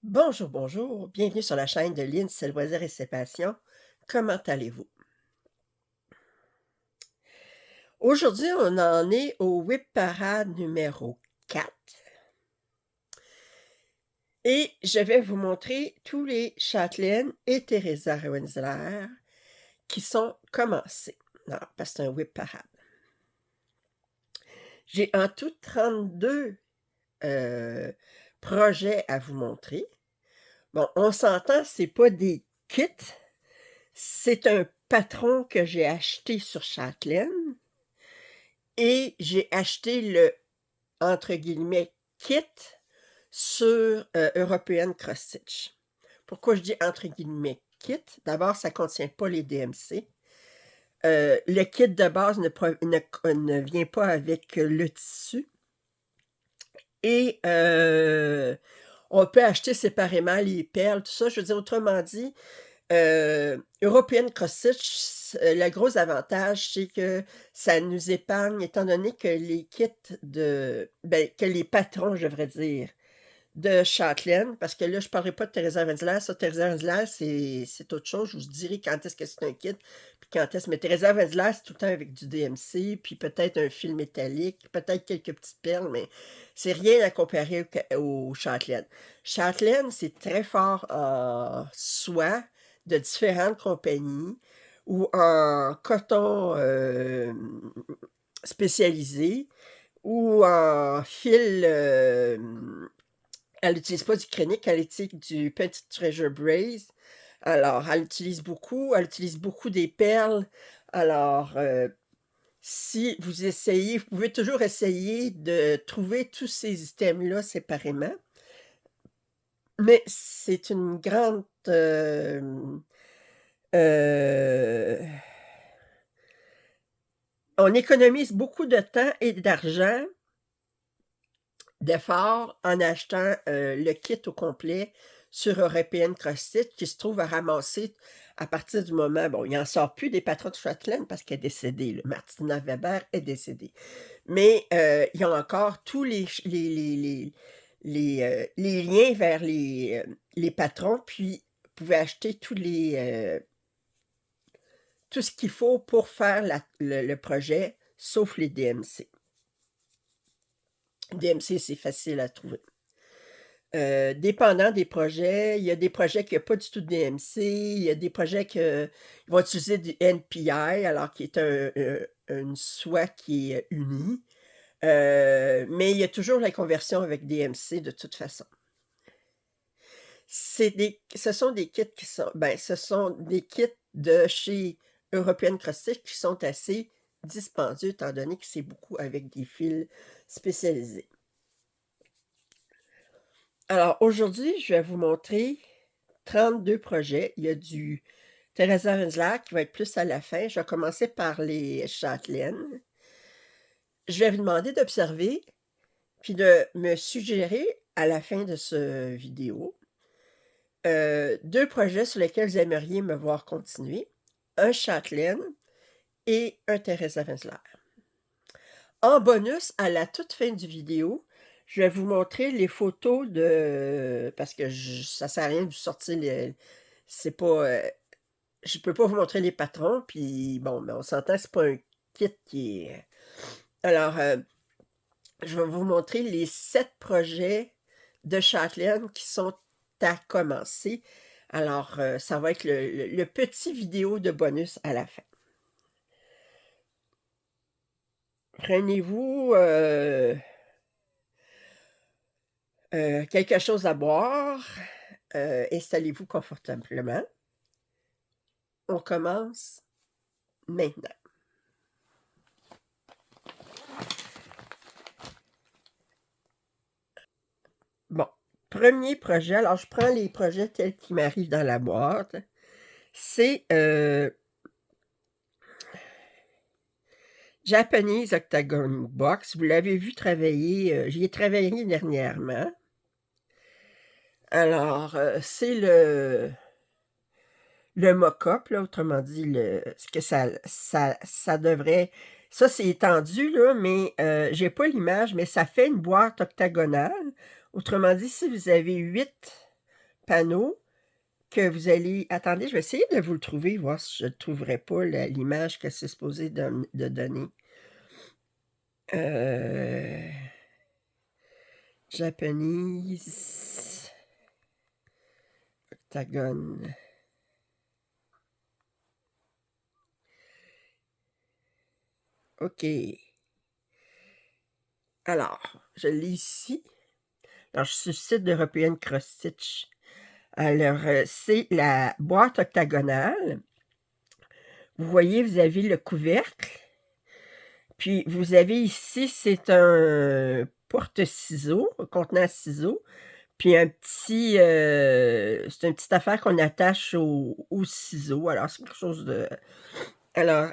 Bonjour, bonjour, bienvenue sur la chaîne de Lynn, c'est loisirs et ses passions. Comment allez-vous? Aujourd'hui, on en est au Whip Parade numéro 4 et je vais vous montrer tous les châtelaines et Teresa Rewenzler qui sont commencés. Alors, parce que c'est un Whip Parade. J'ai en tout 32 projets à vous montrer. Bon, on s'entend, c'est pas des kits, c'est un patron que j'ai acheté sur Châtelaine. Et j'ai acheté le, entre guillemets, «kit» sur, European Cross Stitch. Pourquoi je dis entre guillemets «kit»? D'abord, ça ne contient pas les DMC. Le kit de base ne vient pas avec le tissu et on peut acheter séparément les perles, tout ça. Je veux dire, autrement dit, European Cross Stitch, le gros avantage, c'est que ça nous épargne, étant donné que les kits que les patrons, je devrais dire, de Châtelaine, parce que là, je ne parlerai pas de Teresa Wenzler. Ça, Teresa Wenzler, c'est autre chose. Je vous dirai quand est-ce que c'est un kit, puis quand est-ce mais Teresa Wenzler, c'est tout le temps avec du DMC, puis peut-être un fil métallique, peut-être quelques petites perles, mais c'est rien à comparer au Châtelaine. Châtelaine, c'est très fort en soie de différentes compagnies ou en coton, spécialisé ou en fil, elle utilise pas du Crénic, elle utilise du Petit Treasure Braze. Alors, elle utilise beaucoup des perles. Alors, si vous essayez, vous pouvez toujours essayer de trouver tous ces items-là séparément, mais c'est une grande, heu, on économise beaucoup de temps et d'argent, d'efforts en achetant, le kit au complet sur European Cross Stitch qui se trouve à ramasser à partir du moment bon, il en sort plus des patrons de Châtelaine parce qu'elle est décédée, là, Martina Weber est décédée. Mais, il y a encore tous les ch les liens vers les patrons, puis vous pouvez acheter tout ce qu'il faut pour faire le projet, sauf les DMC. DMC, c'est facile à trouver. Dépendant des projets, il y a des projets qui a pas du tout de DMC, il y a des projets que ils vont utiliser du NPI, alors qui est une soie qui est unie, mais il y a toujours la conversion avec DMC de toute façon. Ce sont des kits qui sont ce sont des kits de chez European Cross Stitch qui sont assez dispendieux étant donné que c'est beaucoup avec des fils spécialisés. Alors aujourd'hui, je vais vous montrer 32 projets. Il y a du Teresa Wenzler qui va être plus à la fin. Je vais commencer par les châtelaines. Je vais vous demander d'observer, puis de me suggérer à la fin de ce vidéo, 2 projets sur lesquels vous aimeriez me voir continuer, un châtelaine et un Teresa Wenzler. En bonus, à la toute fin du vidéo, je vais vous montrer les photos de parce que ça sert à rien de vous sortir c'est pas, je peux pas vous montrer les patrons, puis bon, mais on s'entend, c'est pas un kit qui est alors, je vais vous montrer les 7 projets de Châtelaine qui sont à commencer. Alors, ça va être le petit vidéo de bonus à la fin. Prenez-vous, quelque chose à boire, installez-vous confortablement. On commence maintenant. Bon, premier projet, alors je prends les projets tels qu'ils m'arrivent dans la boîte. C'est, Japanese Octagon Box. Vous l'avez vu travailler, j'y ai travaillé dernièrement. Alors, c'est le mock-up, là, autrement dit, ce que ça devrait ça, c'est étendu, là, mais j'ai pas l'image, mais ça fait une boîte octagonale. Autrement dit, si vous avez 8 panneau que vous allez... Attendez, je vais essayer de vous le trouver, voir si je ne trouverai pas l'image que c'est supposé de donner. Japanese octagone. OK. Alors, je l'ai ici. Alors, je suis sur le site d'European Cross Stitch. Alors, c'est la boîte octagonale. Vous voyez, vous avez le couvercle. Puis, vous avez ici, c'est un porte-ciseaux, un contenant à ciseaux. Puis, c'est une petite affaire qu'on attache au ciseau. Alors, c'est quelque chose de... Alors,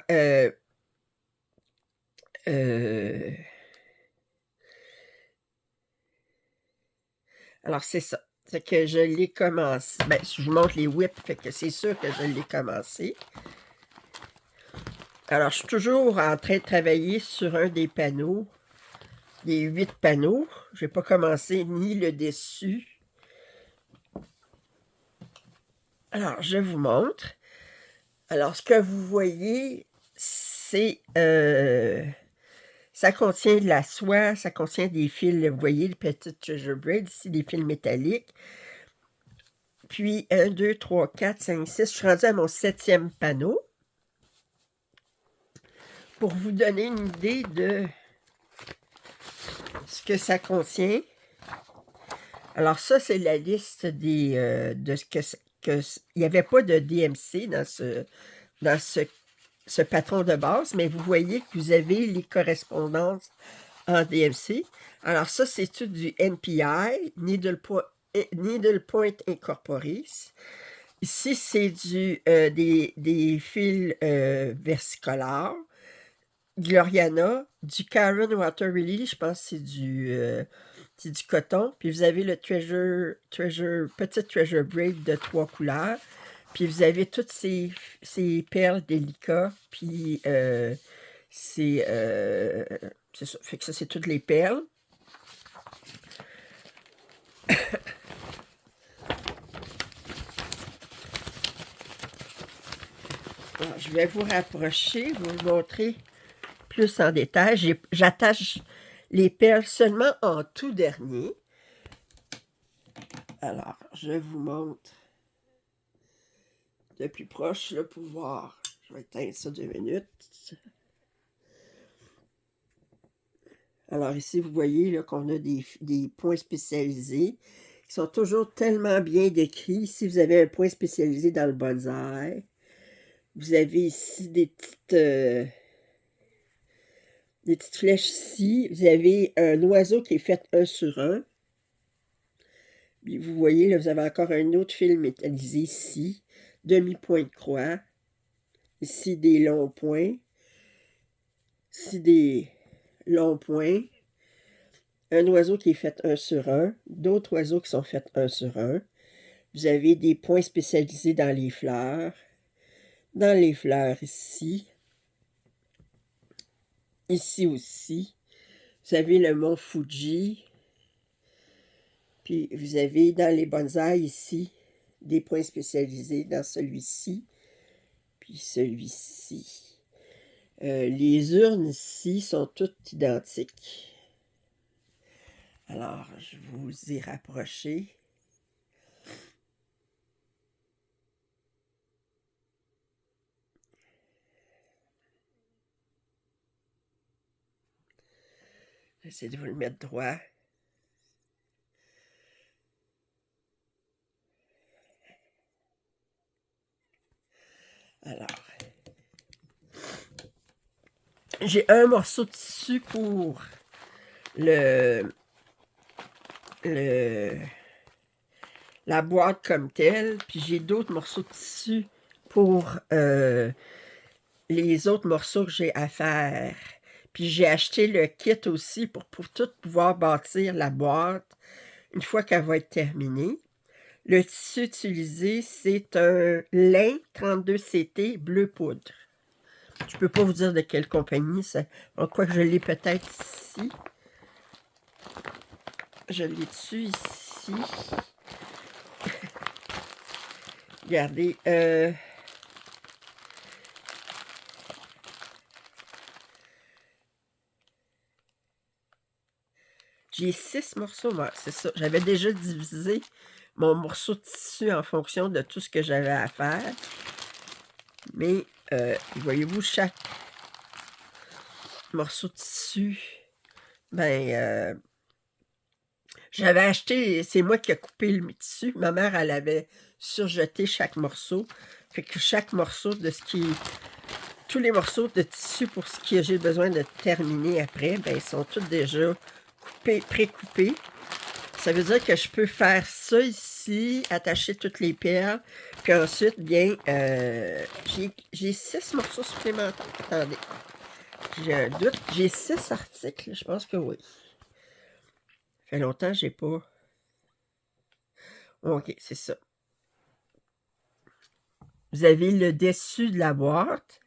alors, c'est ça. C'est que je l'ai commencé. Ben, je vous montre les whips, fait que c'est sûr que je l'ai commencé. Alors, je suis toujours en train de travailler sur un des panneaux, des 8 panneaux. Je n'ai pas commencé ni le dessus. Alors, je vous montre. Alors, ce que vous voyez, c'est... ça contient de la soie, ça contient des fils, vous voyez, les petites treasure braid, ici, des fils métalliques. Puis, 1, 2, 3, 4, 5, 6. Je suis rendue à mon 7e panneau. Pour vous donner une idée de ce que ça contient. Alors, ça, c'est la liste de ce que il n'y avait pas de DMC dans ce patron de base, mais vous voyez que vous avez les correspondances en DMC. Alors, ça, c'est tout du NPI, Needle Point Incorporis. Ici, c'est des fils versicolores. Gloriana, du Karen Water Lily, je pense que c'est du coton. Puis vous avez le petite treasure braid de 3 couleurs. Puis vous avez toutes ces perles délicates. Puis c'est ça. Fait que ça, c'est toutes les perles. Alors, je vais vous rapprocher, vous montrer plus en détail. J'attache les perles seulement en tout dernier. Alors, je vous montre de plus proche le pouvoir. Je vais éteindre ça 2 minutes. Alors ici, vous voyez qu'on a des points spécialisés qui sont toujours tellement bien décrits. Ici, vous avez un point spécialisé dans le bonsaï. Vous avez ici des petites flèches ici. Vous avez un oiseau qui est fait 1 sur 1. Puis vous voyez, là, vous avez encore un autre fil métallisé ici. Demi-point de croix. Ici, des longs points. Ici, des longs points. Un oiseau qui est fait 1 sur 1. D'autres oiseaux qui sont faits 1 sur 1. Vous avez des points spécialisés dans les fleurs. Dans les fleurs ici. Ici aussi. Vous avez le mont Fuji. Puis vous avez dans les bonsaïs ici des points spécialisés dans celui-ci. Puis celui-ci. Les urnes ici sont toutes identiques. Alors, je vous ai rapproché. J'essaie de vous le mettre droit. Alors, j'ai un morceau de tissu pour la boîte comme telle, puis j'ai d'autres morceaux de tissu pour les autres morceaux que j'ai à faire. Puis j'ai acheté le kit aussi pour tout pouvoir bâtir la boîte une fois qu'elle va être terminée. Le tissu utilisé, c'est un lin 32CT bleu poudre. Je peux pas vous dire de quelle compagnie c'est. Quoi que je l'ai peut-être ici. Je l'ai dessus ici. Regardez, j'ai 6 morceaux, ouais, c'est ça. J'avais déjà divisé mon morceau de tissu en fonction de tout ce que j'avais à faire. Mais, voyez-vous, chaque morceau de tissu, ben, j'avais acheté, c'est moi qui ai coupé le tissu. Ma mère, elle avait surjeté chaque morceau. Fait que chaque morceau de ce qui... Tous les morceaux de tissu pour ce que j'ai besoin de terminer après, ben, ils sont tous déjà coupés, pré-coupés. Ça veut dire que je peux faire ça ici, attacher toutes les perles, puis ensuite, bien, j'ai 6 morceaux supplémentaires. Attendez, j'ai un doute. J'ai 6 articles, je pense que oui. Ça fait longtemps que j'ai pas... Ok, c'est ça. Vous avez le dessus de la boîte.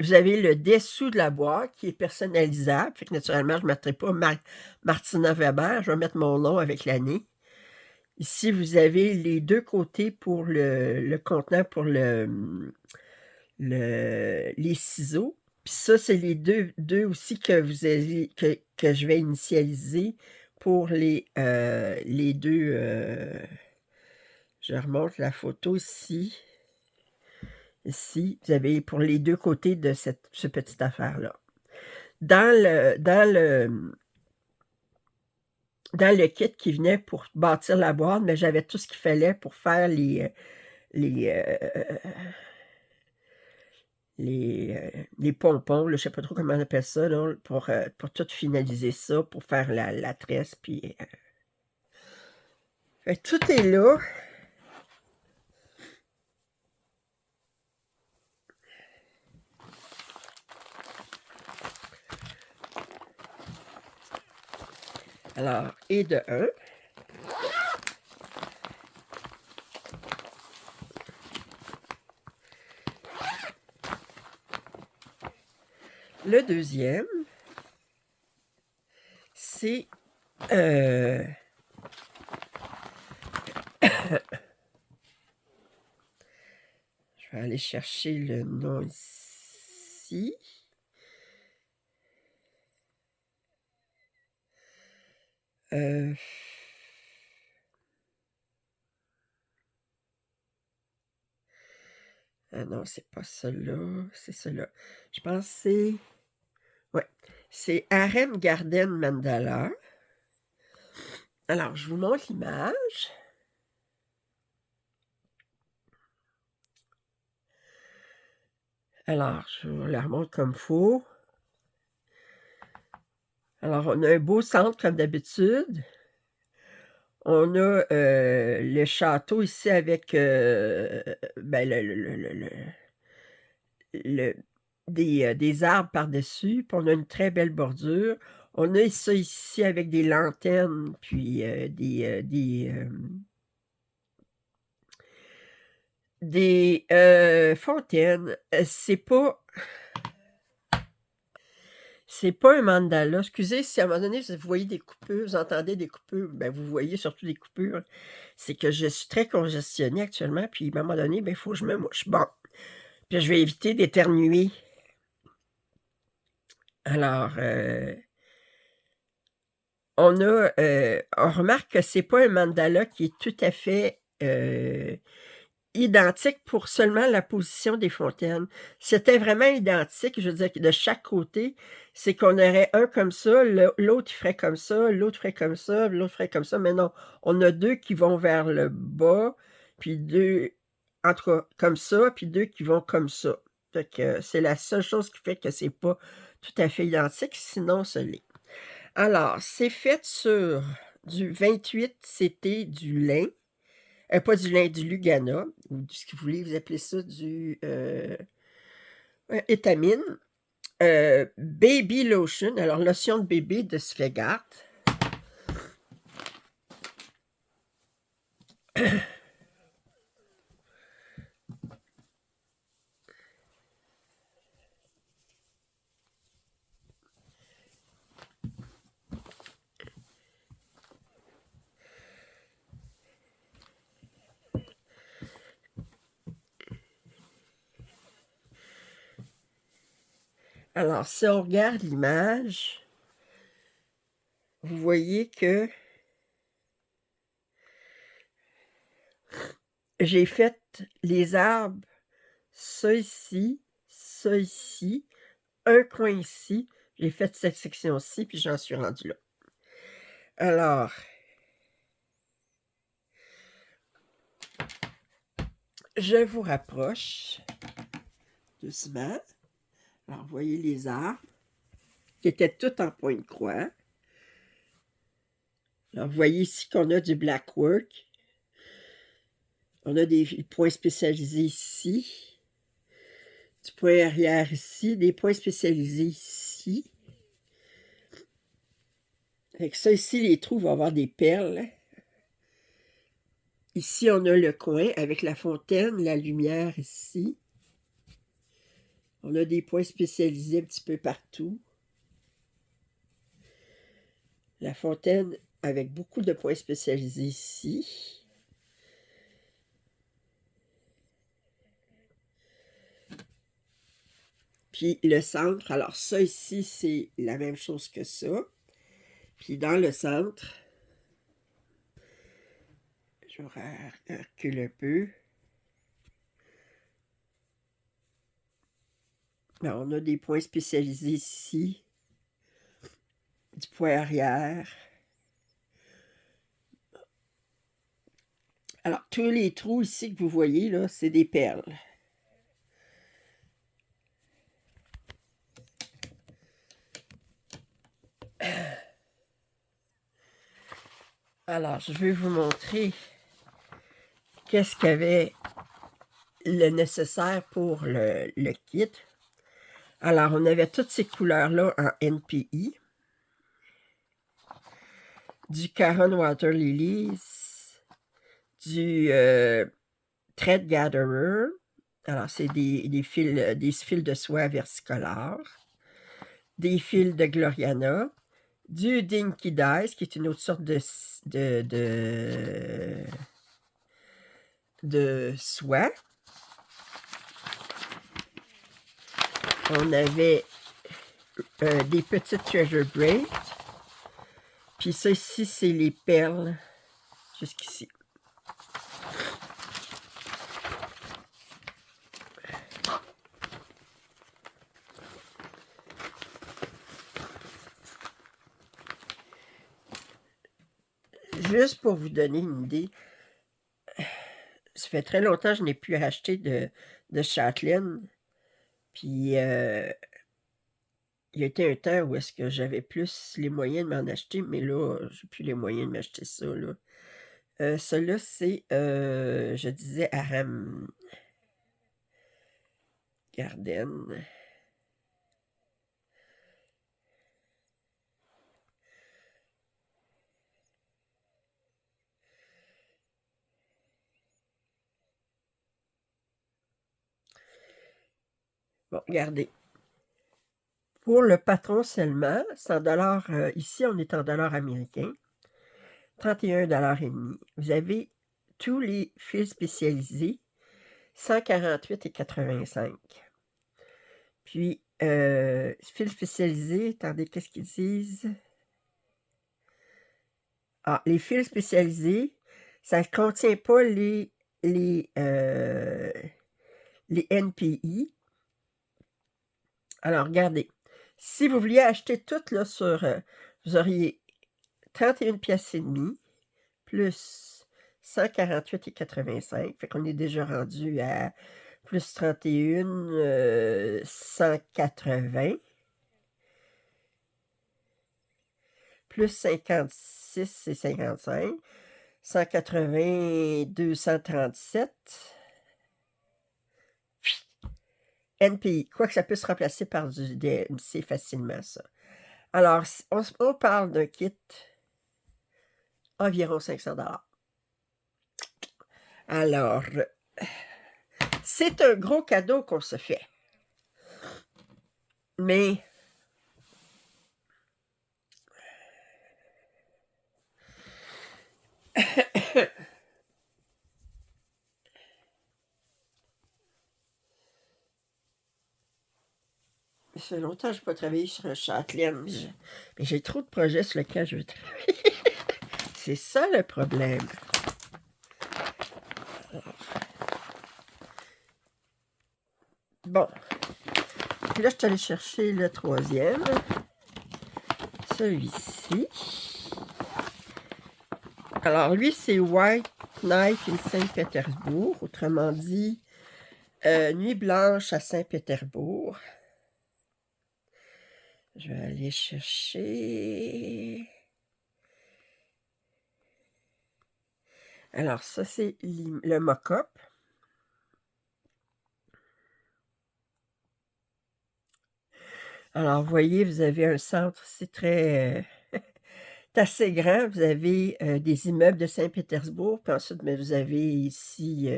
Vous avez le dessous de la boîte qui est personnalisable. Fait que naturellement, je ne mettrai pas Martina Weber. Je vais mettre mon nom avec l'année. Ici, vous avez les deux côtés pour le contenant pour les ciseaux. Puis ça, c'est les deux aussi que vous avez, que je vais initialiser pour les deux. Je remonte la photo ici. Ici, vous avez pour les deux côtés de ce petite affaire-là. Dans le kit qui venait pour bâtir la boîte, mais j'avais tout ce qu'il fallait pour faire les pompons, là, je ne sais pas trop comment on appelle ça, là, pour tout finaliser ça, pour faire la tresse, puis... tout est là. Alors, et de 1. Le deuxième, c'est... je vais aller chercher le nom ici. Ah non, c'est pas celui-là, c'est celui-là. Je pense que c'est... Ouais, c'est Harem Garden Mandala. Alors, je vous montre l'image. Alors, je vous la remonte comme il faut. Alors, on a un beau centre comme d'habitude. On a le château ici avec ben, des arbres par-dessus. Puis on a une très belle bordure. On a ça ici avec des lanternes, puis des fontaines. C'est pas un mandala. Excusez si à un moment donné, vous voyez des coupures, vous entendez des coupures, ben vous voyez surtout des coupures. C'est que je suis très congestionnée actuellement, puis à un moment donné, ben, il faut que je me mouche. Bon, puis je vais éviter d'éternuer. Alors, on remarque que c'est pas un mandala qui est tout à fait identique pour seulement la position des fontaines. C'était vraiment identique, je veux dire, de chaque côté, c'est qu'on aurait un comme ça, l'autre ferait comme ça, l'autre ferait comme ça, l'autre ferait comme ça, mais non, on a deux qui vont vers le bas, puis deux, en tout cas, comme ça, puis deux qui vont comme ça. Fait que c'est la seule chose qui fait que c'est pas tout à fait identique, sinon ce l'est. Alors, c'est fait sur du 28, c'était du lin. Pas du lin, du Lugana, ou ce que vous voulez, vous appelez ça du étamine. Baby lotion, alors lotion de bébé de Svegart. Alors, si on regarde l'image, vous voyez que j'ai fait les arbres, ça ici, un coin ici. J'ai fait cette section-ci, puis j'en suis rendue là. Alors, je vous rapproche doucement. Alors, vous voyez les arbres qui étaient tous en point de croix. Alors, vous voyez ici qu'on a du black work. On a des points spécialisés ici. Du point arrière ici. Des points spécialisés ici. Avec ça, ici, les trous vont avoir des perles. Ici, on a le coin avec la fontaine, la lumière ici. On a des points spécialisés un petit peu partout. La fontaine avec beaucoup de points spécialisés ici. Puis le centre, alors ça ici, c'est la même chose que ça. Puis dans le centre, je recule un peu. Alors, on a des points spécialisés ici. Du point arrière. Alors, tous les trous ici que vous voyez, là, c'est des perles. Alors, je vais vous montrer qu'est-ce qu'il y avait le nécessaire pour le kit. Alors, on avait toutes ces couleurs-là en NPI. Du Caron Water Lilies, du Thread Gatherer. Alors, c'est des fils de soie versicolores. Des fils de Gloriana. Du Dinky Dice, qui est une autre sorte de soie. On avait des petites treasure braids. Puis ça ici, c'est les perles jusqu'ici. Juste pour vous donner une idée, ça fait très longtemps que je n'ai plus acheté de châtelaine. Puis, il y a été un temps où est-ce que j'avais plus les moyens de m'en acheter, mais là, j'ai plus les moyens de m'acheter ça, là. Celui-là, c'est, je disais, Aram Garden. Bon, regardez. Pour le patron seulement, c'est en dollars, ici, on est en dollars américains. 31,5 $. Vous avez tous les fils spécialisés, 148,85 $. Puis, fils spécialisés, attendez, qu'est-ce qu'ils disent? Ah, les fils spécialisés, ça ne contient pas les NPI. Alors, regardez. Si vous vouliez acheter tout là sur... vous auriez 31 pièces et demie plus 148,85. Fait qu'on est déjà rendu à plus 31, 180. Plus 56 et 55. 180, 237. NPI. Quoique ça peut se remplacer par du DMC facilement, ça. Alors, on parle d'un kit environ 500 $. Alors, c'est un gros cadeau qu'on se fait. Mais Ça fait longtemps que je n'ai pas travaillé sur un châtelaine, mais j'ai trop de projets sur lesquels je veux travailler. C'est ça le problème. Bon. Puis là, je suis allée chercher le troisième. Celui-ci. Alors, lui, c'est White Night in Saint-Pétersbourg. Autrement dit, Nuit blanche à Saint-Pétersbourg. Je vais aller chercher... Alors, ça, c'est le mock-up. Alors, vous voyez, vous avez un centre, c'est très... c'est assez grand. Vous avez des immeubles de Saint-Pétersbourg. Puis ensuite, mais vous avez ici...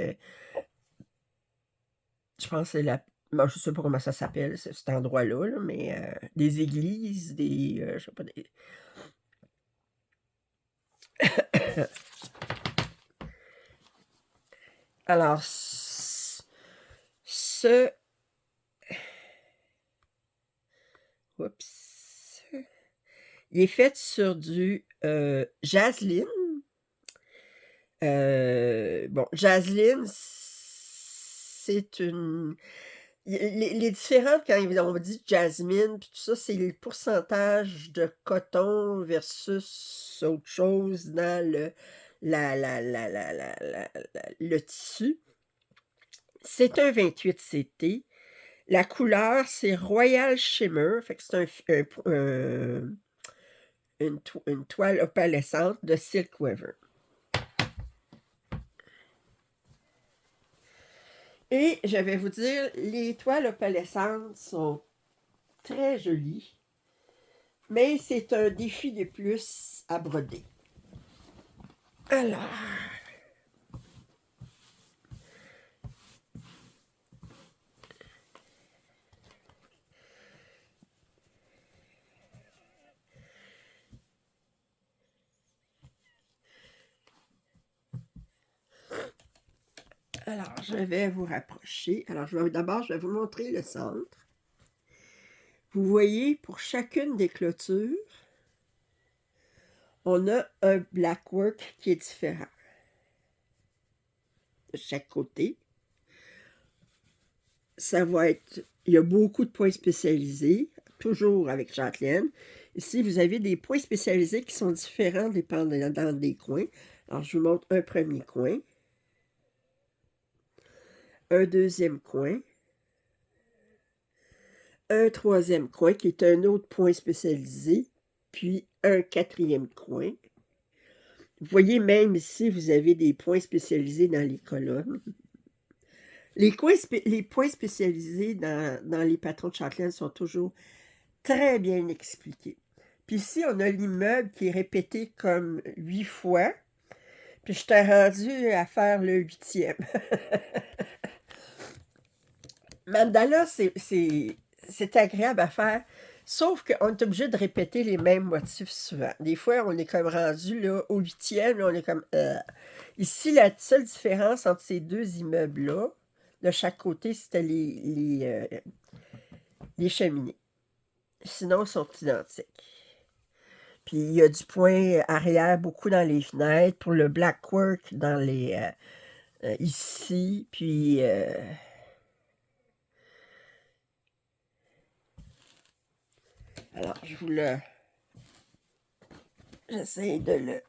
je pense que c'est la... Bon, je ne sais pas comment ça s'appelle, cet endroit-là, là, mais des églises, des... je sais pas, des... Alors, ce... Oups. Il est fait sur du Jasmine. Bon, Jasmine, c'est une... Les différentes, quand on dit jasmine, puis tout ça, c'est le pourcentage de coton versus autre chose dans le tissu. C'est un 28 CT. La couleur, c'est Royal Shimmer. Fait que c'est une toile opalescente de Silk Weaver. Et je vais vous dire, les toiles opalescentes sont très jolies, mais c'est un défi de plus à broder. Alors, je vais vous rapprocher. Alors, d'abord, je vais vous montrer le centre. Vous voyez, pour chacune des clôtures, on a un blackwork qui est différent de chaque côté. Ça va être... Il y a beaucoup de points spécialisés, toujours avec châtelaine. Ici, vous avez des points spécialisés qui sont différents dépendant des coins. Alors, je vous montre un premier coin. Un deuxième coin. Un troisième coin qui est un autre point spécialisé. Puis un quatrième coin. Vous voyez, même ici, vous avez des points spécialisés dans les colonnes. Les points spécialisés dans les patrons de châtelaine sont toujours très bien expliqués. Puis ici, on a l'immeuble qui est répété comme 8 fois. Puis je t'ai rendu à faire le 8e. Mandala, c'est agréable à faire, sauf qu'on est obligé de répéter les mêmes motifs souvent. Des fois, on est comme rendu là, au 8e, là, on est comme... Ici, la seule différence entre ces deux immeubles-là, de chaque côté, c'était les cheminées. Sinon, ils sont identiques. Puis, il y a du point arrière beaucoup dans les fenêtres, pour le blackwork dans les... ici, puis... alors, j'essaie de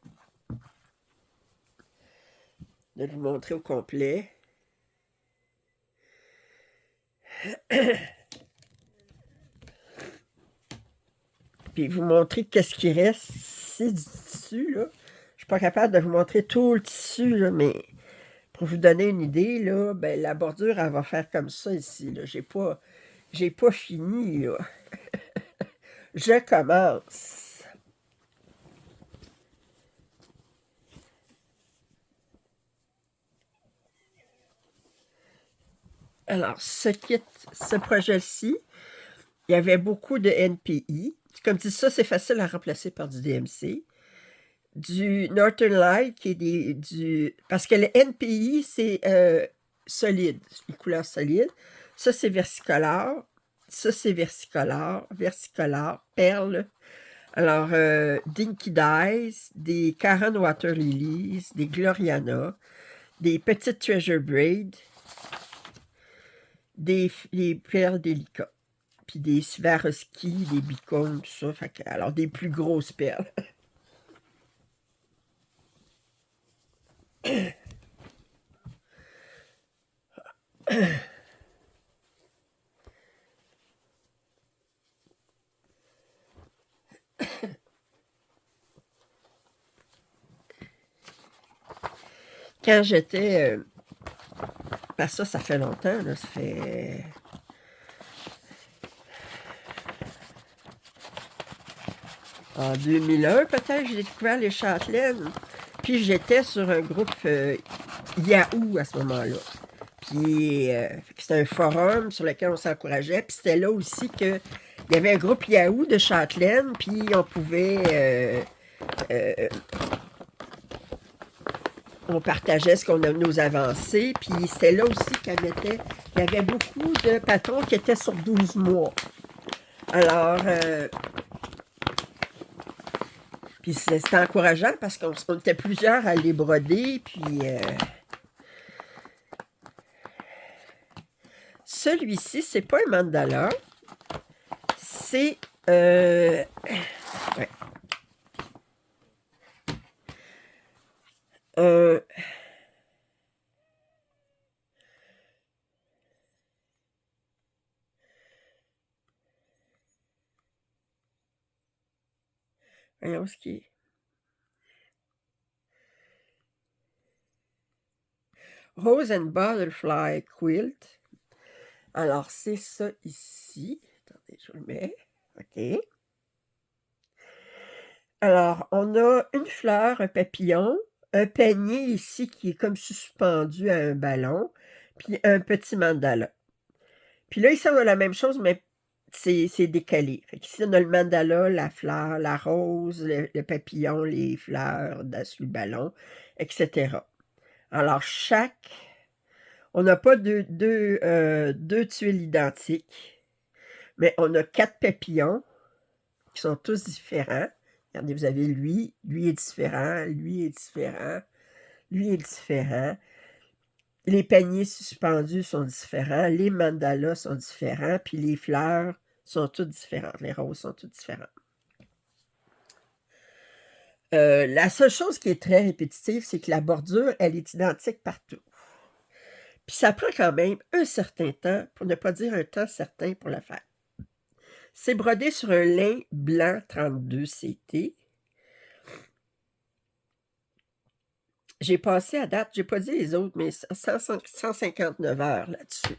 vous montrer au complet. Puis vous montrer qu'est-ce qui reste ici du tissu, là. Je suis pas capable de vous montrer tout le tissu, là, mais pour vous donner une idée, là, ben, la bordure, elle va faire comme ça ici, là. J'ai pas fini, là. Je commence. Alors, ce projet-ci, il y avait beaucoup de NPI. Comme dit ça, c'est facile à remplacer par du DMC. Du Northern Light, qui est parce que le NPI, c'est solide, les couleurs solides. Ça, c'est versicolore. Ça, c'est versicolore, perle. Alors, Dinky Dice, des Karen Water Lilies, des Gloriana, des petites Treasure Braid, des perles délicats, puis des Swarovski, des Bicone, tout ça. Fait que, alors, des plus grosses perles. Quand j'étais... parce que ça fait longtemps, là, ça fait... En 2001, peut-être, j'ai découvert les châtelaines. Puis j'étais sur un groupe Yahoo à ce moment-là. Puis c'était un forum sur lequel on s'encourageait. Puis c'était là aussi que il y avait un groupe Yahoo de châtelaines. Puis on pouvait... on partageait ce qu'on a nos avancées. Puis c'était là aussi qu'elle mettait... Il y avait beaucoup de patrons qui étaient sur 12 mois. Alors... puis c'était encourageant parce qu'on était plusieurs à les broder. Puis... celui-ci, c'est pas un mandala. C'est... ouais. Voyons ce qui est. Rose and Butterfly Quilt. Alors, c'est ça ici. Attendez, je le mets. OK. Alors, on a une fleur, un papillon, un panier ici qui est comme suspendu à un ballon, puis un petit mandala. Puis là, ici, on a la même chose, mais c'est décalé. Fait qu'ici, on a le mandala, la fleur, la rose, le papillon, les fleurs sur le ballon, etc. Alors, on n'a pas deux tuiles identiques, mais on a 4 papillons qui sont tous différents. Regardez, vous avez lui est différent, lui est différent, lui est différent. Les paniers suspendus sont différents, les mandalas sont différents, puis les fleurs sont toutes différentes, les roses sont toutes différentes. La seule chose qui est très répétitive, c'est que la bordure, elle est identique partout. Puis ça prend quand même un certain temps, pour ne pas dire un temps certain pour le faire. C'est brodé sur un lin blanc 32 CT. J'ai passé à date, j'ai pas dit les autres, mais 159 heures là-dessus.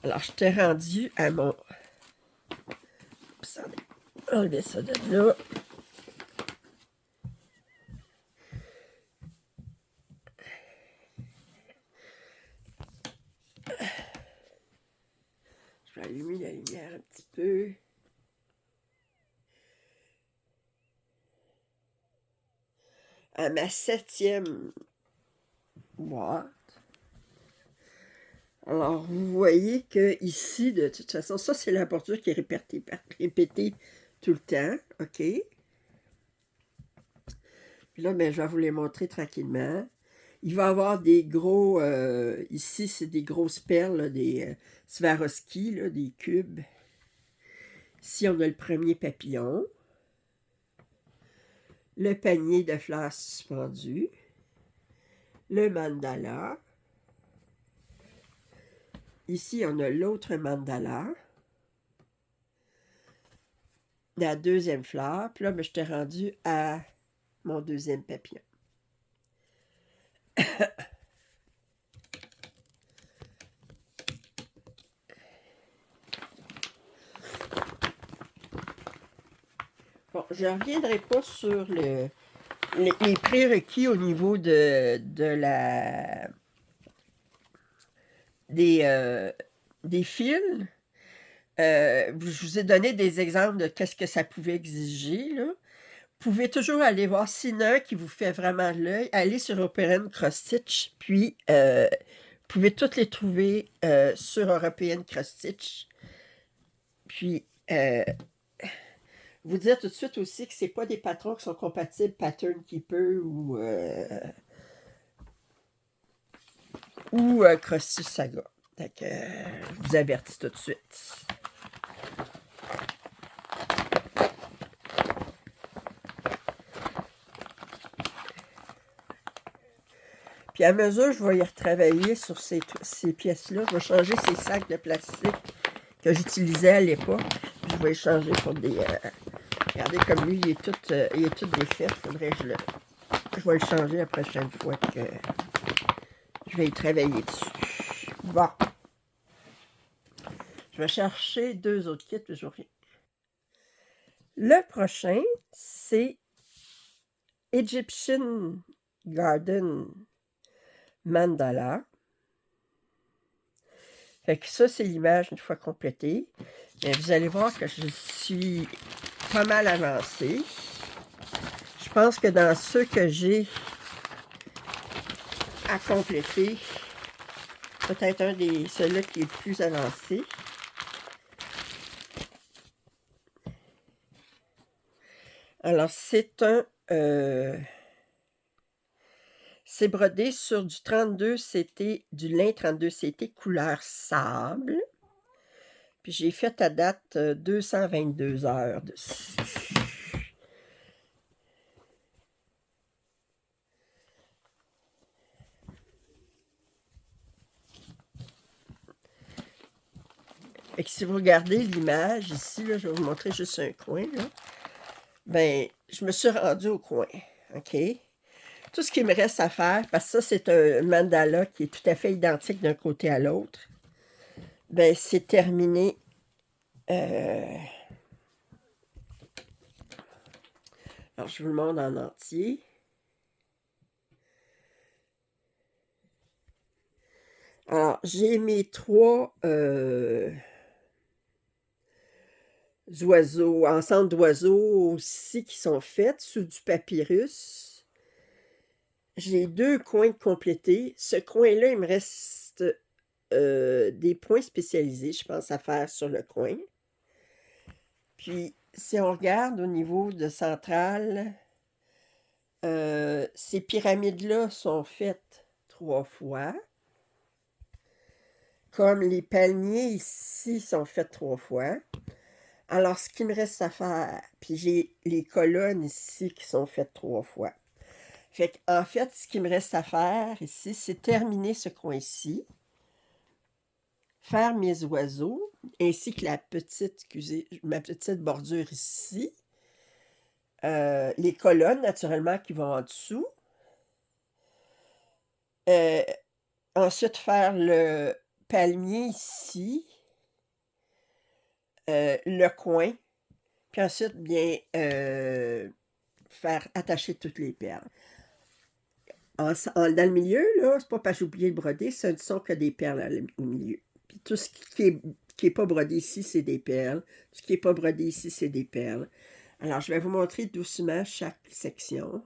Alors, je t'ai rendu à mon... Enlever ça de là. Je vais allumer la lumière un petit peu. À ma 7e boîte. Alors, vous voyez que ici, de toute façon, ça, c'est la bordure qui est répétée tout le temps. OK? Puis là, ben, je vais vous les montrer tranquillement. Il va y avoir des gros... ici, c'est des grosses perles, là, des Swarovski, là, des cubes. Ici, on a le premier papillon. Le panier de fleurs suspendues. Le mandala. Ici, on a l'autre mandala. La deuxième fleur. Puis là, ben, je t'ai rendu à mon deuxième papillon. Bon, je ne reviendrai pas sur les prérequis au niveau de des fils. Je vous ai donné des exemples de qu'est-ce que ça pouvait exiger, là. Vous pouvez toujours aller voir s'il y en a un qui vous fait vraiment l'œil, allez sur European Cross Stitch, puis, vous pouvez toutes les trouver, sur European Cross Stitch. Puis, vous dire tout de suite aussi que c'est pas des patrons qui sont compatibles Pattern Keeper ou Cross Stitch Saga. Donc, je vous avertis tout de suite. Puis à mesure, je vais y retravailler sur ces pièces-là. Je vais changer ces sacs de plastique que j'utilisais à l'époque. Je vais les changer pour des... regardez comme lui, il est tout défait. Faudrait que je vais le changer la prochaine fois que je vais y travailler dessus. Bon. Je vais chercher 2 autres kits, puis je reviens. Le prochain, c'est Egyptian Garden Mandala. Fait que ça, c'est l'image une fois complétée. Mais vous allez voir que je suis pas mal avancée. Je pense que dans ceux que j'ai à compléter, peut-être un des ceux-là qui est le plus avancé. Alors, c'est un... c'est brodé sur du 32 CT, du lin 32 CT couleur sable. Puis j'ai fait à date 222 heures dessus. Et que si vous regardez l'image ici, là, je vais vous montrer juste un coin, là. Ben, je me suis rendue au coin, OK? Tout ce qui me reste à faire, parce que ça, c'est un mandala qui est tout à fait identique d'un côté à l'autre, ben, c'est terminé. Alors, je vous le montre en entier. Alors, j'ai mes 3 oiseaux, ensemble d'oiseaux aussi qui sont faits sous du papyrus. J'ai 2 coins de compléter. Ce coin-là, il me reste des points spécialisés, je pense, à faire sur le coin. Puis, si on regarde au niveau de centrale, ces pyramides-là sont faites 3 fois. Comme les palmiers ici sont faits 3 fois. Alors, ce qui me reste à faire, puis j'ai les colonnes ici qui sont faites 3 fois. Fait qu'en fait, ce qui me reste à faire ici, c'est terminer ce coin-ci, faire mes oiseaux, ainsi que la petite, excusez, ma petite bordure ici. Les colonnes, naturellement, qui vont en dessous. Ensuite, faire le palmier ici, le coin, puis ensuite, bien, faire attacher toutes les perles. Dans le milieu, là, c'est pas parce que j'ai oublié de broder, ce ne sont que des perles au milieu. Puis tout ce qui est pas brodé ici, c'est des perles. Tout ce qui est pas brodé ici, c'est des perles. Alors, je vais vous montrer doucement chaque section.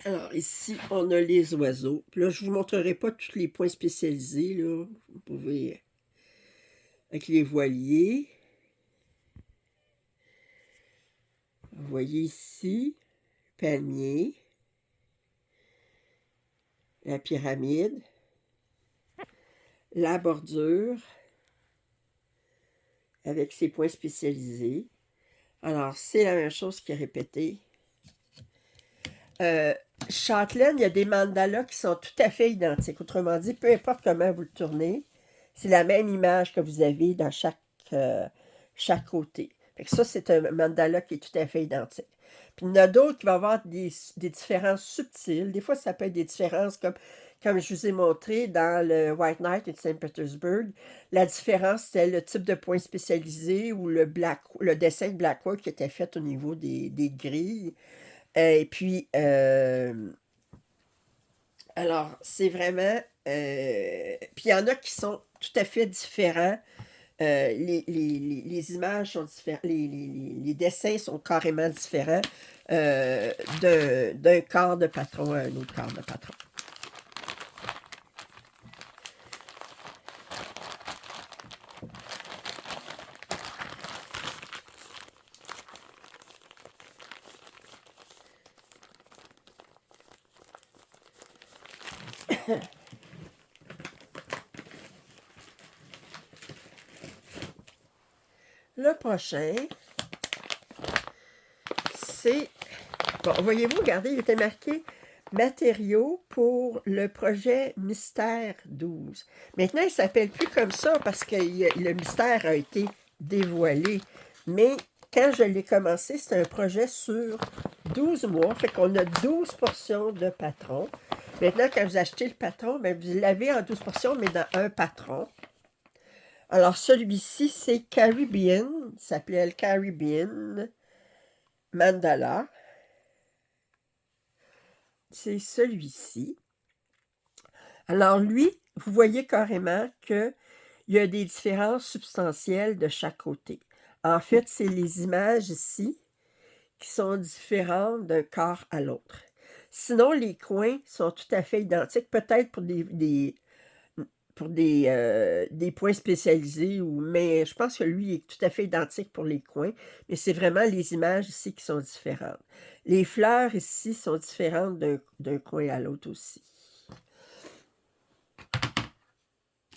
Alors, ici, on a les oiseaux. Puis là, je vous montrerai pas tous les points spécialisés, là. Vous pouvez... Avec les voiliers. Vous voyez ici, palmier, la pyramide, la bordure, avec ses points spécialisés. Alors, c'est la même chose qui est répétée. Châtelaine, il y a des mandalas qui sont tout à fait identiques. Autrement dit, peu importe comment vous le tournez, c'est la même image que vous avez dans chaque côté. Fait que ça, c'est un mandala qui est tout à fait identique. Puis il y en a d'autres qui vont avoir des différences subtiles. Des fois, ça peut être des différences comme je vous ai montré dans le White Knight et Saint-Pétersbourg. La différence, c'était le type de point spécialisé ou le dessin de Blackwork qui était fait au niveau des grilles. Et puis, alors, c'est vraiment... puis il y en a qui sont tout à fait différent. Les images sont différentes, les dessins sont carrément différents d'un corps de patron à un autre corps de patron. Le prochain, c'est... Bon, voyez-vous, regardez, il était marqué matériaux pour le projet Mystère 12. Maintenant, il ne s'appelle plus comme ça parce que le mystère a été dévoilé. Mais quand je l'ai commencé, c'était un projet sur 12 mois. Fait qu'on a 12 portions de patron. Maintenant, quand vous achetez le patron, bien, vous l'avez en 12 portions, mais dans un patron. Alors, celui-ci, c'est Caribbean. Il s'appelait Caribbean Mandala. C'est celui-ci. Alors, lui, vous voyez carrément qu'il y a des différences substantielles de chaque côté. En fait, c'est les images ici qui sont différentes d'un corps à l'autre. Sinon, les coins sont tout à fait identiques, peut-être pour des points spécialisés, mais je pense que lui est tout à fait identique pour les coins, mais c'est vraiment les images ici qui sont différentes. Les fleurs ici sont différentes d'un coin à l'autre aussi.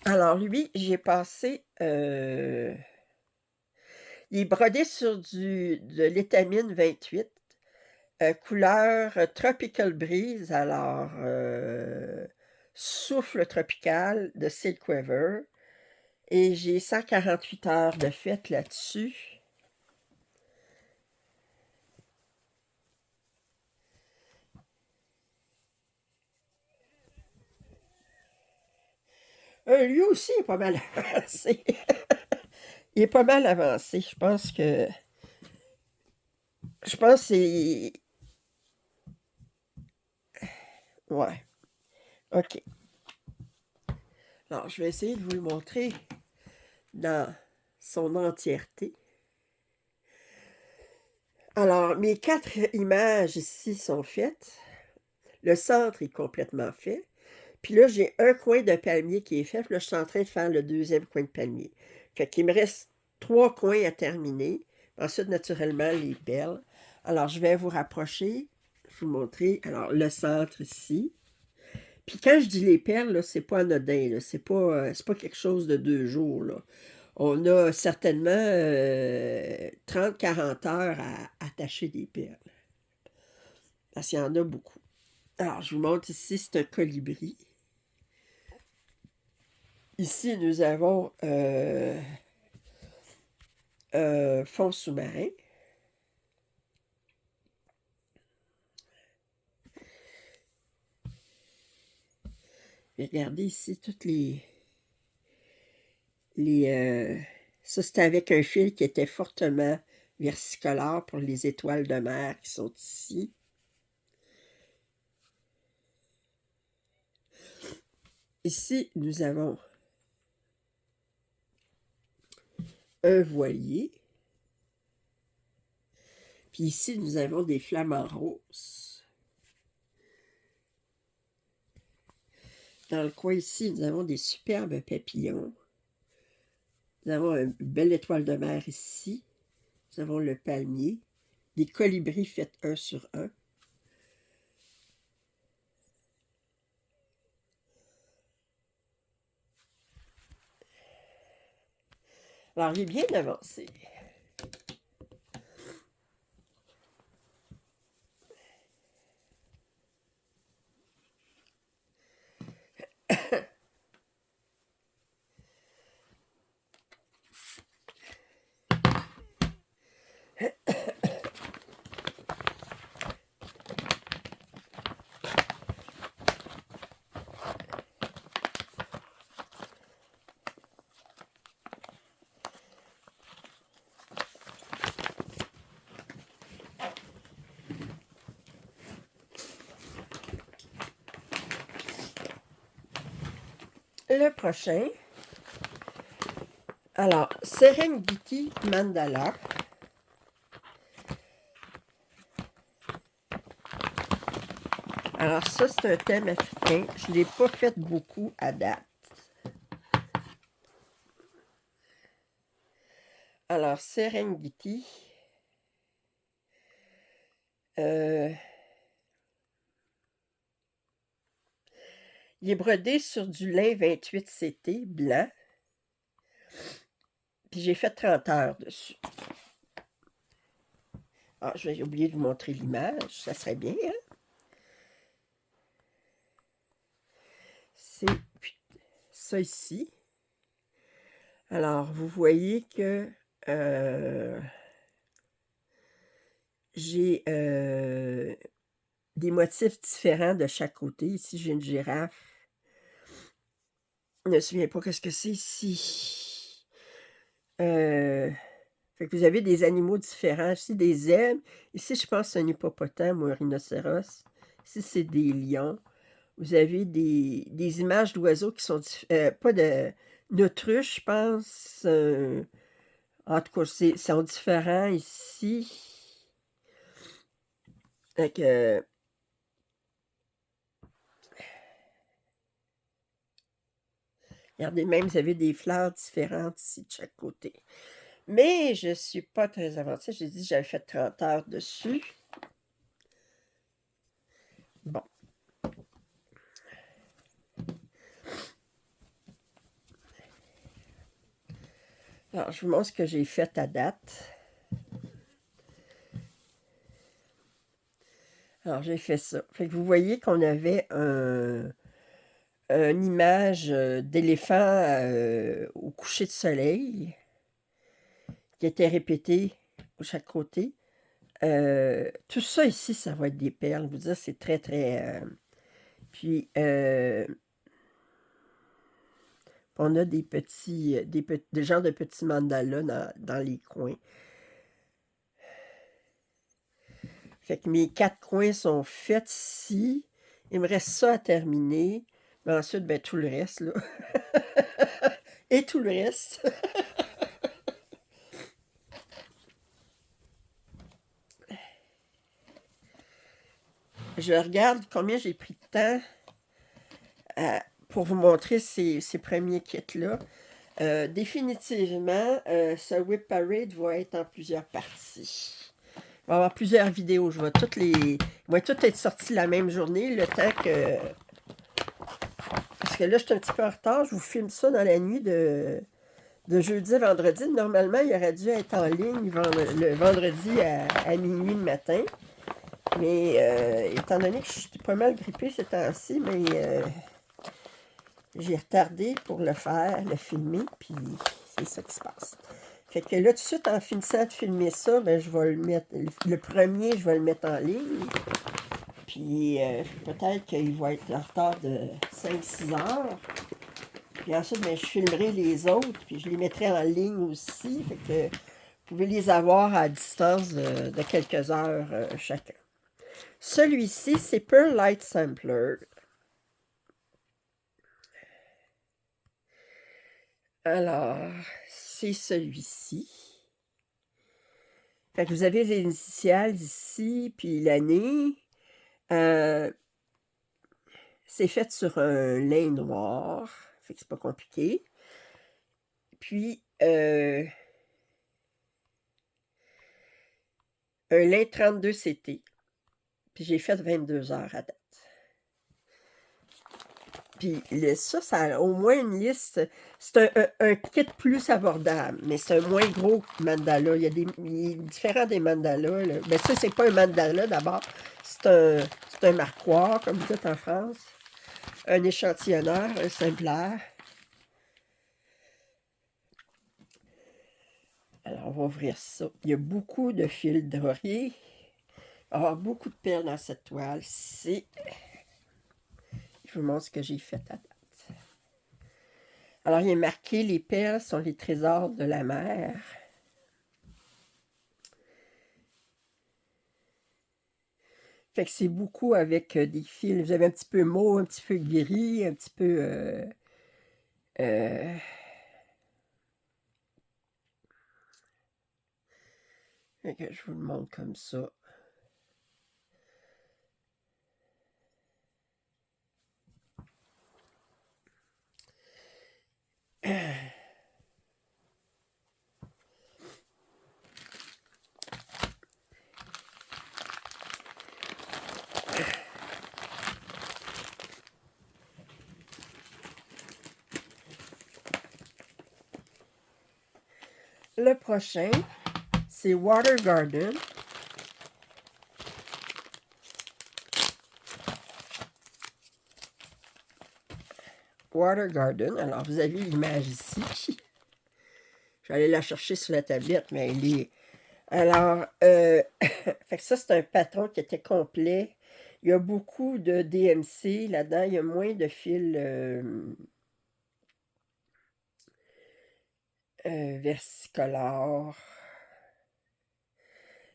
Alors lui, j'ai passé... il est brodé sur de l'étamine 28, couleur Tropical Breeze, alors souffle tropical de Silk Weaver. Et j'ai 148 heures de fête là-dessus. Lui aussi est pas mal avancé. Il est pas mal avancé. Je pense que... c'est... Ouais. OK. Alors, je vais essayer de vous le montrer dans son entièreté. Alors, mes 4 images ici sont faites. Le centre est complètement fait. Puis là, j'ai un coin de palmier qui est fait. Puis là, je suis en train de faire le deuxième coin de palmier. Fait qu'il me reste 3 coins à terminer. Ensuite, naturellement, les perles. Alors, je vais vous rapprocher, vous montrer. Alors, le centre ici. Puis quand je dis les perles, c'est pas anodin. C'est pas quelque chose de 2 jours. Là. On a certainement 30-40 heures à attacher des perles. Parce qu'il y en a beaucoup. Alors, je vous montre ici, c'est un colibri. Ici, nous avons fond sous-marin. Regardez ici toutes ça, c'était avec un fil qui était fortement versicolore pour les étoiles de mer qui sont ici. Ici, nous avons un voilier. Puis ici, nous avons des flamants roses. Dans le coin ici, nous avons des superbes papillons. Nous avons une belle étoile de mer ici. Nous avons le palmier. Des colibris faits un sur un. Alors, il est bien avancé. Le prochain, Alors, Serengeti Mandala. Alors ça, c'est un thème africain. Je ne l'ai pas fait beaucoup à date. Alors, Serengeti. Il est brodé sur du lin 28 CT blanc. Puis j'ai fait 30 heures dessus. Ah, j'ai oublié de vous montrer l'image. Ça serait bien, hein? C'est ça ici. Alors, vous voyez que j'ai des motifs différents de chaque côté. Ici, j'ai une girafe. Je ne me souviens pas qu'est-ce que c'est ici. Fait que vous avez des animaux différents. Ici, des zèbres. Ici, je pense que c'est un hippopotame ou un rhinocéros. Ici, c'est des lions. Vous avez des images d'oiseaux qui sont... pas d'autruche, je pense. En tout cas, sont différents ici. Fait que... regardez, même, vous avez des fleurs différentes ici de chaque côté. Mais je ne suis pas très avancée. J'ai dit que j'avais fait 30 heures dessus. Bon. Alors, je vous montre ce que j'ai fait à date. Alors, j'ai fait ça. Fait que vous voyez qu'on avait une image d'éléphant au coucher de soleil qui était répétée de chaque côté. Tout ça ici, ça va être des perles. Je vous dis, c'est très, très... puis, on a des petits, des genres de petits mandalas dans les coins. Fait que mes 4 coins sont faits ici. Il me reste ça à terminer. Mais ensuite, ben, tout le reste, là. Et tout le reste. Je regarde combien j'ai pris de temps pour vous montrer ces premiers kits-là. Définitivement, ce Whip Parade va être en plusieurs parties. Il va y avoir plusieurs vidéos. Ils vont toutes être sorties la même journée, le temps que... Parce que là, je suis un petit peu en retard. Je vous filme ça dans la nuit de jeudi à vendredi. Normalement, il aurait dû être en ligne le vendredi à minuit le matin. Mais étant donné que je suis pas mal grippée ces temps-ci, mais j'ai retardé pour le faire, le filmer, puis c'est ça qui se passe. Fait que là, tout de suite, en finissant de filmer ça, ben, je vais le mettre, le premier, je vais le mettre en ligne. Puis peut-être qu'il va être en retard de 5-6 heures. Puis ensuite, ben, je filmerai les autres, puis je les mettrai en ligne aussi. Fait que vous pouvez les avoir à distance de quelques heures chacun. Celui-ci, c'est Pearl Light Sampler. Alors, c'est celui-ci. Fait que vous avez les initiales ici, puis l'année. C'est fait sur un lin noir. Fait que c'est pas compliqué. Puis, un lin 32 CT. Puis j'ai fait 22 heures à date. Puis ça a au moins une liste. C'est un kit plus abordable, mais c'est un moins gros mandala. Il est différent des mandalas. Là. Ben ça, c'est pas un mandala d'abord. C'est un marquoir, comme vous dites en France. Un échantillonneur, un simplaire. Alors, on va ouvrir ça. Il y a beaucoup de fils dorés. Il va y avoir beaucoup de perles dans cette toile. Je vous montre ce que j'ai fait à date. Alors, il est marqué « Les perles sont les trésors de la mer ». Fait que c'est beaucoup avec des fils. Vous avez un petit peu mauve, un petit peu gris, un petit peu... Fait que je vous le montre comme ça. Le prochain, c'est Water Garden. Water Garden. Alors, vous avez l'image ici. J'allais la chercher sur la tablette, mais elle est... Alors, fait que ça, c'est un patron qui était complet. Il y a beaucoup de DMC là-dedans. Il y a moins de fils versicolores.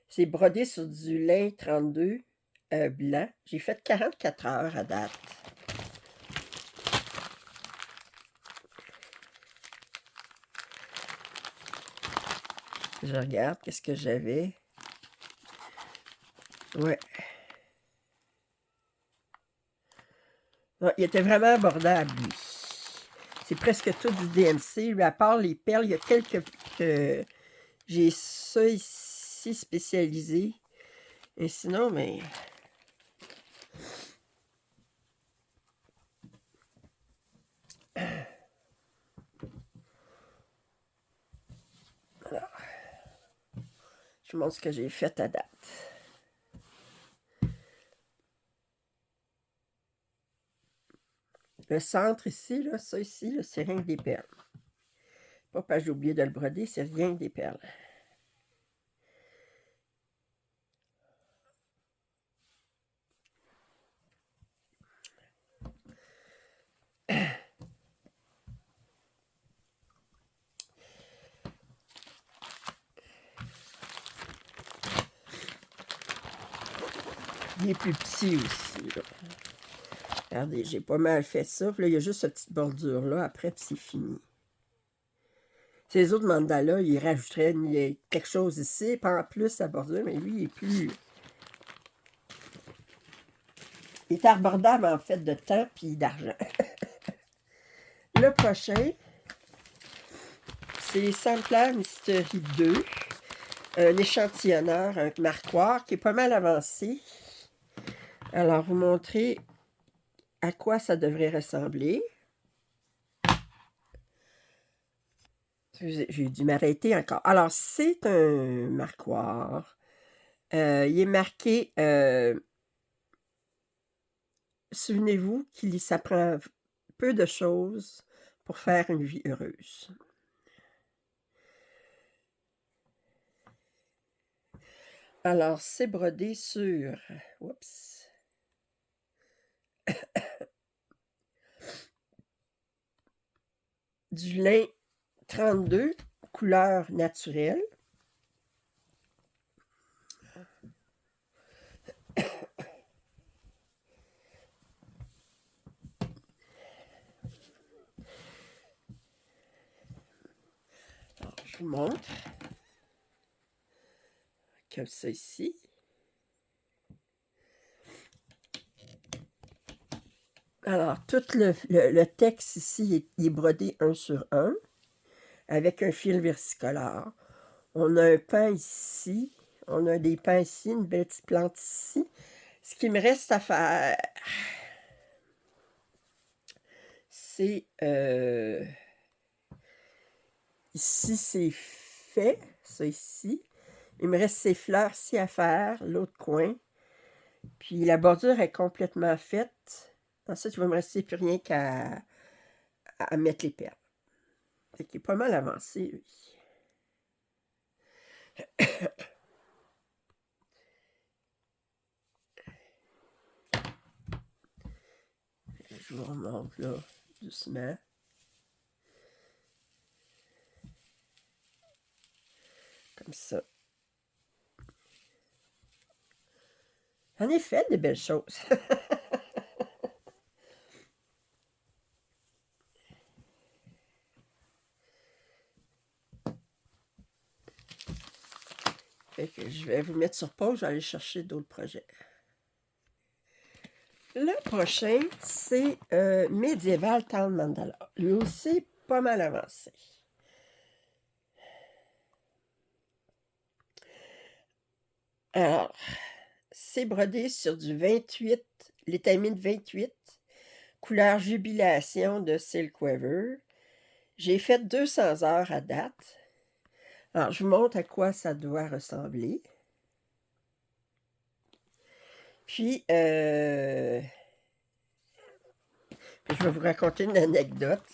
C'est brodé sur du lin 32 blanc. J'ai fait 44 heures à date. Je regarde, qu'est-ce que j'avais. Ouais. Non, il était vraiment abordable, lui. C'est presque tout du DMC. Lui, à part les perles, il y a quelques... j'ai ça ici spécialisé. Et sinon, mais... Alors, je vous montre ce que j'ai fait à date. Le centre ici, là, ça ici, c'est rien que des perles. Pas parce que j'ai oublié de le broder, c'est rien que des perles. Il est plus petit aussi, là. Regardez, j'ai pas mal fait ça. Puis là, il y a juste cette petite bordure-là. Après, puis c'est fini. Ces autres mandalas, ils rajouteraient quelque chose ici, pas en plus à bordure, mais lui, il est plus... Il est abordable, en fait, de temps puis d'argent. Le prochain, c'est Sampler Mystery 2. Un échantillonneur, un marquoir qui est pas mal avancé. Alors, vous montrer à quoi ça devrait ressembler. J'ai dû m'arrêter encore. Alors, c'est un marquoir. Il est marqué... souvenez-vous qu'il s'apprend peu de choses pour faire une vie heureuse. Alors, c'est brodé sur... Oups. Du lin 32, couleur naturelle. Alors, je vous montre. Comme ça ici. Alors, tout le texte ici est brodé 1 sur 1 avec un fil versicolore. On a un pain ici. On a des pains ici, une belle petite plante ici. Ce qui me reste à faire, c'est... ici, c'est fait, ça ici. Il me reste ces fleurs-ci à faire, l'autre coin. Puis la bordure est complètement faite. Ensuite, il va me rester plus rien qu'à mettre les perles. Fait qu'il est pas mal avancé, lui. Je vous remonte là, doucement. Comme ça. En effet, des belles choses. Fait que vais vous mettre sur pause, je vais aller chercher d'autres projets. Le prochain, c'est Medieval Town Mandala. Lui aussi, pas mal avancé. Alors, c'est brodé sur du 28, l'étamine 28, couleur Jubilation de Silk Weaver. J'ai fait 200 heures à date. Alors, je vous montre à quoi ça doit ressembler. Puis, je vais vous raconter une anecdote.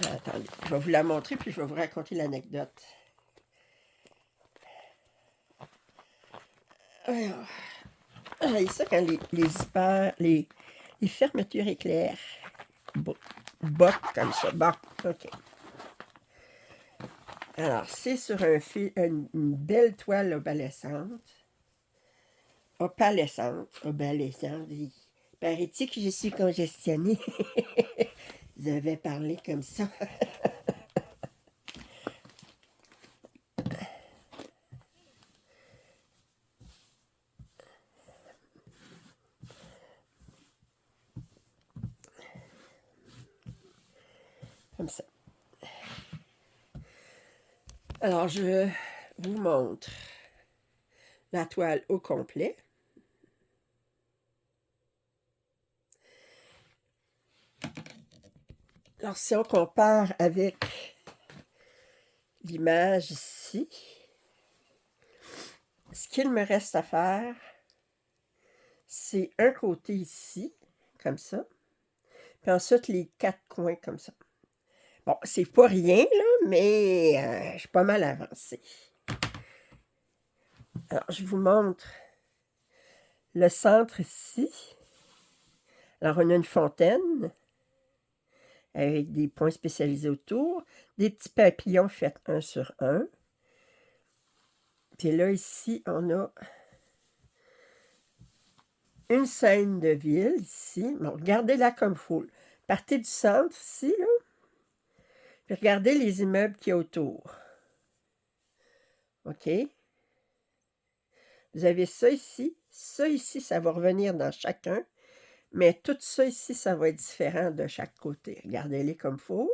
Attendez, je vais vous la montrer, puis je vais vous raconter l'anecdote. Alors, et ça, quand les fermetures éclair bottent comme ça. Bon, OK. Alors, c'est sur une belle toile opalescente. Opalescente. Paraît-il que je suis congestionnée. Vous avez parlé comme ça. Comme ça. Alors, je vous montre la toile au complet. Alors, si on compare avec l'image ici, ce qu'il me reste à faire, c'est un côté ici, comme ça, puis ensuite les 4 coins comme ça. Bon, c'est pas rien, là, mais je suis pas mal avancée. Alors, je vous montre le centre ici. Alors, on a une fontaine avec des points spécialisés autour, des petits papillons faits 1 sur 1. Puis là, ici, on a une scène de ville, ici. Bon, regardez-la comme il faut. Partez du centre, ici, là. Puis regardez les immeubles qu'il y a autour. OK? Vous avez ça ici, ça va revenir dans chacun, mais tout ça ici, ça va être différent de chaque côté. Regardez-les comme il faut.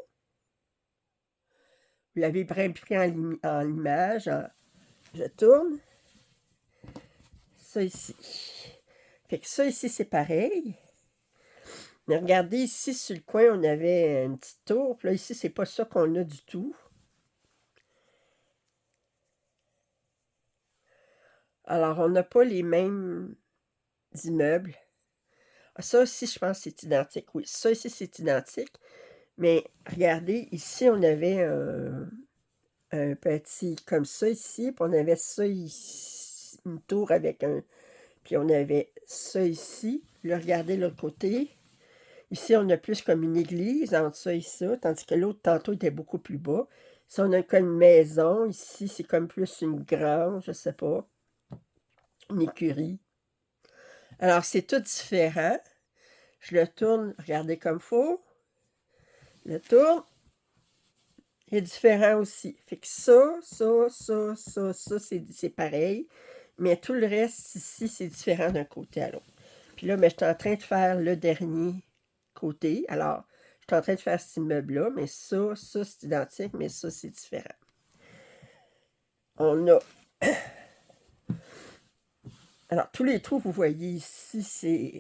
Vous l'avez bien pris en image. Je tourne. Ça ici. Fait que ça ici, c'est pareil. Mais regardez ici, sur le coin, on avait une petite tour. Puis là, ici, c'est pas ça qu'on a du tout. Alors, on n'a pas les mêmes immeubles. Ça aussi, je pense que c'est identique. Oui, ça ici, c'est identique. Mais regardez, ici, on avait un petit comme ça ici, puis on avait ça ici, une tour avec un... Puis on avait ça ici. Là, regardez l'autre côté. Ici, on a plus comme une église entre ça et ça, tandis que l'autre, tantôt, était beaucoup plus bas. Ici, on a comme une maison. Ici, c'est comme plus une grange, je sais pas. Une écurie. Alors, c'est tout différent. Je le tourne, regardez comme il faut. Le tourne. Il est différent aussi. Fait que ça, c'est pareil. Mais tout le reste ici, c'est différent d'un côté à l'autre. Puis là, je suis en train de faire le dernier côté. Alors, je suis en train de faire cet immeuble-là, mais ça, c'est identique, mais ça, c'est différent. On a... Alors, tous les trous, vous voyez ici,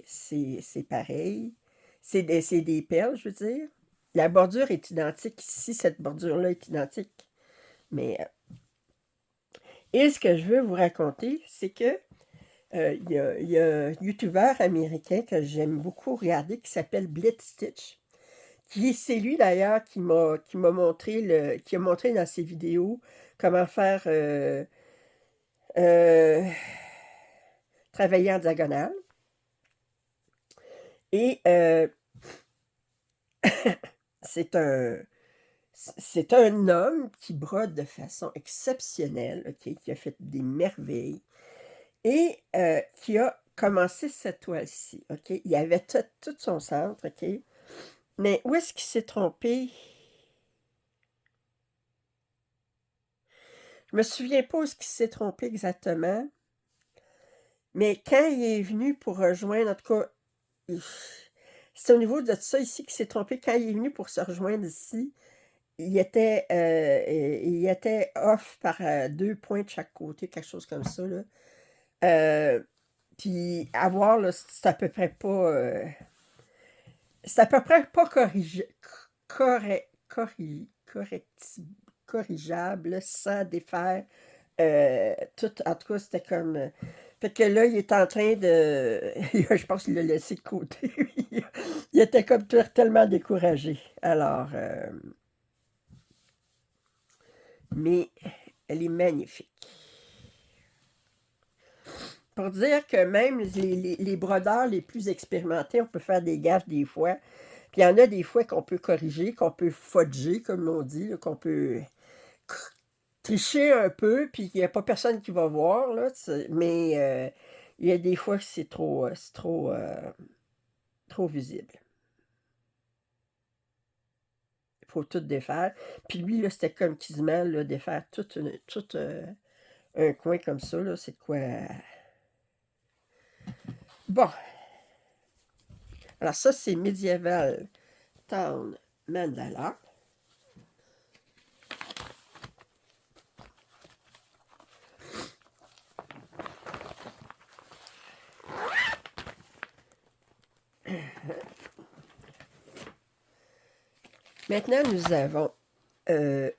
c'est pareil. C'est des perles, je veux dire. La bordure est identique ici, cette bordure-là est identique. Mais... Et ce que je veux vous raconter, c'est que il y a un YouTuber américain que j'aime beaucoup regarder qui s'appelle Blitzstitch. C'est lui d'ailleurs qui m'a montré qui a montré dans ses vidéos comment faire travailler en diagonale. Et c'est un homme qui brode de façon exceptionnelle, OK, qui a fait des merveilles et qui a commencé cette toile-ci, OK. Il avait tout son centre, OK. Mais où est-ce qu'il s'est trompé? Je me souviens pas où est-ce qu'il s'est trompé exactement, mais quand il est venu pour rejoindre, en tout cas, c'est au niveau de ça ici qu'il s'est trompé. Quand il est venu pour se rejoindre ici, il était off par 2 points de chaque côté, quelque chose comme ça, là. Puis à voir, là, c'est à peu près pas corrigeable là, sans défaire tout. En tout cas, c'était comme. Fait que là, il est en train de. Je pense qu'il l'a laissé de côté. Il était comme tellement découragé. Alors, mais elle est magnifique. Pour dire que même les brodeurs les plus expérimentés, on peut faire des gaffes des fois. Puis il y en a des fois qu'on peut corriger, qu'on peut fudger, comme on dit, là, qu'on peut tricher un peu, puis il n'y a pas personne qui va voir, là, mais il y a des fois que c'est trop visible. Il faut tout défaire. Puis lui, là, c'était comme quasiment là, défaire tout un coin comme ça, là, c'est de quoi... Bon. Alors ça, c'est Medieval Town Mandala. Maintenant, nous avons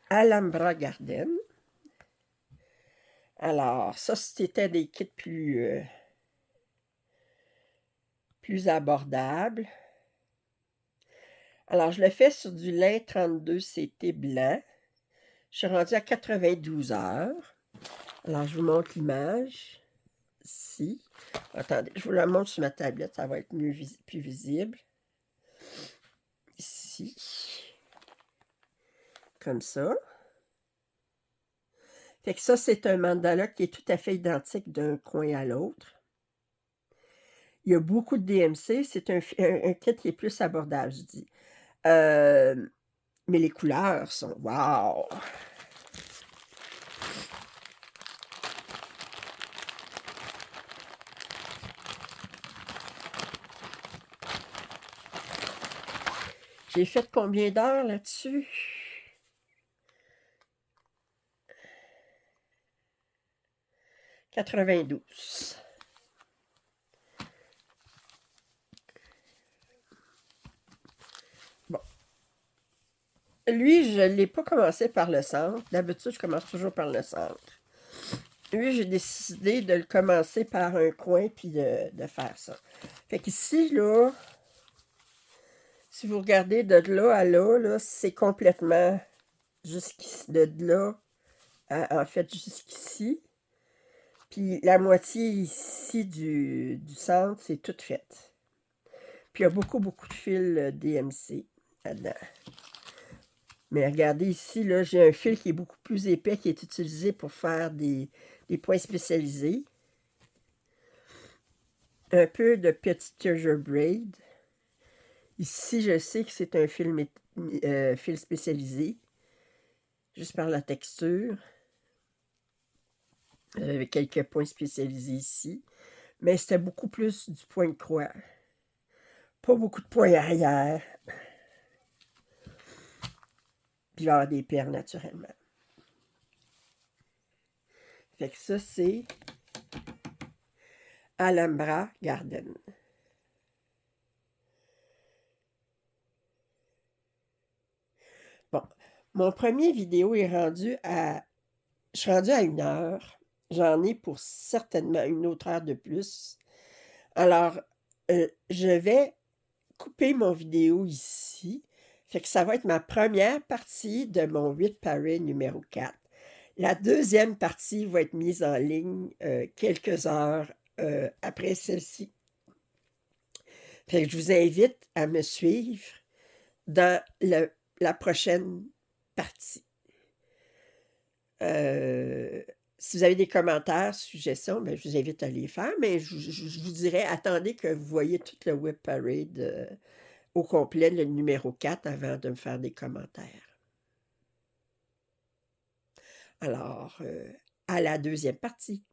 Alhambra Garden. Alors, ça, c'était des kits plus abordables. Alors, je le fais sur du lin 32 CT blanc. Je suis rendue à 92 heures. Alors, je vous montre l'image. Ici. Attendez, je vous la montre sur ma tablette. Ça va être plus visible. Ici. Comme ça. Fait que ça, c'est un mandala qui est tout à fait identique d'un coin à l'autre. Il y a beaucoup de DMC. C'est un kit qui est plus abordable, je dis. Mais les couleurs sont wow! J'ai fait combien d'heures là-dessus? « 92. Bon. Lui, je ne l'ai pas commencé par le centre. D'habitude, je commence toujours par le centre. Lui, j'ai décidé de le commencer par un coin puis de faire ça. Fait qu'ici, là, si vous regardez de là à là, c'est complètement jusqu'ici, de là, en fait, jusqu'ici. Puis la moitié ici du centre, c'est toute faite. Puis il y a beaucoup, beaucoup de fils DMC là-dedans. Mais regardez ici, là, j'ai un fil qui est beaucoup plus épais qui est utilisé pour faire des points spécialisés. Un peu de petit treasure braid. Ici, je sais que c'est un fil spécialisé, juste par la texture. Avec quelques points spécialisés ici. Mais c'était beaucoup plus du point de croix. Pas beaucoup de points arrière. Puis il va y avoir des perles naturellement. Fait que ça, c'est Alhambra Garden. Bon, mon premier vidéo est rendu à... Je suis rendu à 1 heure. J'en ai pour certainement une autre heure de plus. Alors, je vais couper mon vidéo ici. Fait que ça va être ma première partie de mon 8 Parade numéro 4. La deuxième partie va être mise en ligne quelques heures après celle-ci. Fait que je vous invite à me suivre dans la prochaine partie. Si vous avez des commentaires, suggestions, ben, je vous invite à les faire, mais je vous dirais, attendez que vous voyez toute le Web Parade au complet, le numéro 4, avant de me faire des commentaires. Alors, à la deuxième partie.